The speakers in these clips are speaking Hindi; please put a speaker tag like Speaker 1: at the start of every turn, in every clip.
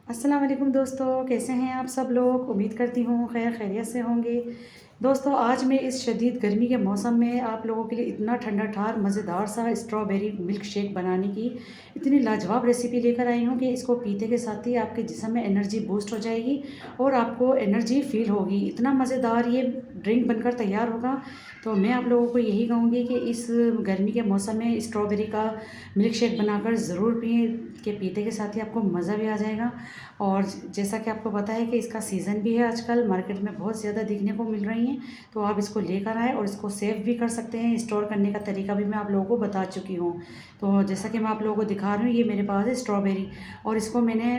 Speaker 1: अस्सलाम वालेकुम दोस्तों, कैसे हैं आप सब लोग। उम्मीद करती हूँ खैर खैरियत से होंगे। दोस्तों आज मैं इस शदीद गर्मी के मौसम में आप लोगों के लिए इतना ठंडा ठार मज़ेदार सा स्ट्रॉबेरी मिल्क शेक बनाने की इतनी लाजवाब रेसिपी लेकर आई हूँ कि इसको पीते के साथ ही आपके जिस्म में एनर्जी बूस्ट हो जाएगी और आपको एनर्जी फील होगी। इतना मज़ेदार ये ड्रिंक बनकर तैयार होगा। तो मैं आप लोगों को यही कहूँगी कि इस गर्मी के मौसम में स्ट्रॉबेरी का मिल्क शेक बनाकर ज़रूर पिएँ कि पीते के साथ ही आपको मज़ा भी आ जाएगा। और जैसा कि आपको पता है कि इसका सीज़न भी है, आजकल मार्केट में बहुत ज़्यादा दिखने को मिल रही हैं। तो आप इसको लेकर आएँ और इसको सेव भी कर सकते हैं। स्टोर करने का तरीका भी मैं आप लोगों को बता चुकी हूँ। तो जैसा कि मैं आप लोगों को दिखा रही हूँ, ये मेरे पास है स्ट्रॉबेरी और इसको मैंने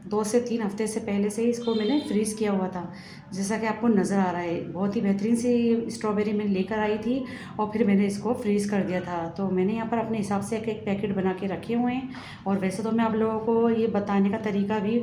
Speaker 1: 2 से 3 हफ्ते से पहले से ही इसको मैंने फ्रीज़ किया हुआ था। जैसा कि आपको नज़र आ रहा है, बहुत ही बेहतरीन सी स्ट्रॉबेरी मैंने लेकर आई थी और फिर मैंने इसको फ्रीज़ कर दिया था। तो मैंने यहाँ पर अपने हिसाब से एक-एक पैकेट बना के रखे हुए हैं। और वैसे तो मैं आप लोगों को ये बताने का तरीका भी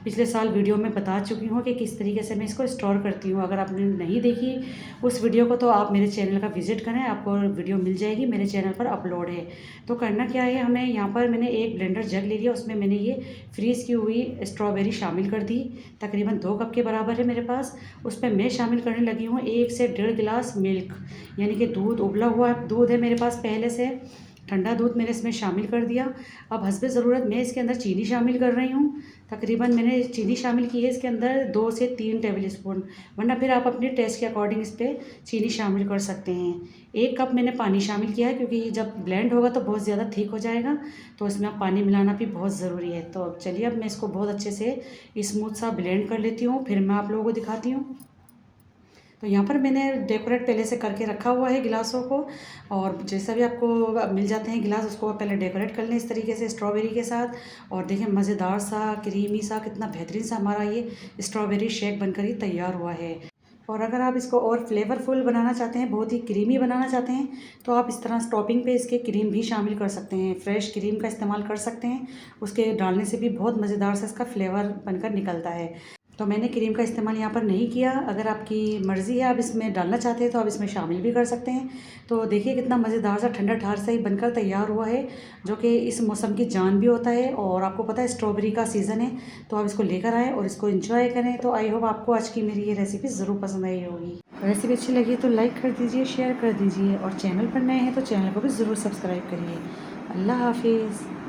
Speaker 1: पिछले साल वीडियो में बता चुकी हूँ कि किस तरीके से मैं इसको स्टोर करती हूँ। अगर आपने नहीं देखी उस वीडियो को तो आप मेरे चैनल का विज़िट करें, आपको वीडियो मिल जाएगी, मेरे चैनल पर अपलोड है। तो करना क्या है, हमें यहाँ पर मैंने एक ब्लेंडर जग ले लिया, उसमें मैंने ये फ्रीज़ की हुई स्ट्रॉबेरी शामिल कर दी। तकरीबन 2 कप के बराबर है मेरे पास। उस पर मैं शामिल करने लगी हूँ 1 से 1.5 गिलास मिल्क, यानी कि दूध, उबला हुआ दूध है मेरे पास पहले से, ठंडा दूध मैंने इसमें शामिल कर दिया। अब हस्बे ज़रूरत मैं इसके अंदर चीनी शामिल कर रही हूँ। तकरीबन मैंने चीनी शामिल की है इसके अंदर 2 से 3 टेबल स्पून, वरना फिर आप अपने टेस्ट के अकॉर्डिंग इस पर चीनी शामिल कर सकते हैं। 1 कप मैंने पानी शामिल किया है क्योंकि जब ब्लेंड होगा तो बहुत ज़्यादा थिक हो जाएगा, तो इसमें आप पानी मिलाना भी बहुत ज़रूरी है। तो चलिए अब मैं इसको बहुत अच्छे से स्मूथ सा ब्लेंड कर लेती हूँ, फिर मैं आप लोगों को दिखाती हूँ। तो यहाँ पर मैंने डेकोरेट पहले से करके रखा हुआ है गिलासों को, और जैसा भी आपको मिल जाते हैं गिलास, उसको आप पहले डेकोरेट कर लें इस तरीके से स्ट्रॉबेरी के साथ। और देखें मज़ेदार सा क्रीमी सा कितना बेहतरीन सा हमारा ये स्ट्रॉबेरी शेक बनकर ही तैयार हुआ है। और अगर आप इसको और फ्लेवरफुल बनाना चाहते हैं, बहुत ही क्रीमी बनाना चाहते हैं, तो आप इस तरह टॉपिंग पे इसके क्रीम भी शामिल कर सकते हैं। फ्रेश क्रीम का इस्तेमाल कर सकते हैं, उसके डालने से भी बहुत मज़ेदार सा इसका फ्लेवर बनकर निकलता है। तो मैंने क्रीम का इस्तेमाल यहाँ पर नहीं किया। अगर आपकी मर्ज़ी है, आप इसमें डालना चाहते हैं तो आप इसमें शामिल भी कर सकते हैं। तो देखिए कितना मज़ेदार सा ठंडा ठार सा ही बनकर तैयार हुआ है, जो कि इस मौसम की जान भी होता है। और आपको पता है स्ट्रॉबेरी का सीज़न है, तो आप इसको लेकर आएँ और इसको एंजॉय करें। तो आई होप आपको आज की मेरी ये रेसिपी ज़रूर पसंद आई होगी। रेसिपी अच्छी लगी तो लाइक कर दीजिए, शेयर कर दीजिए, और चैनल पर नए हैं तो चैनल को भी ज़रूर सब्सक्राइब करिए। अल्लाह हाफिज़।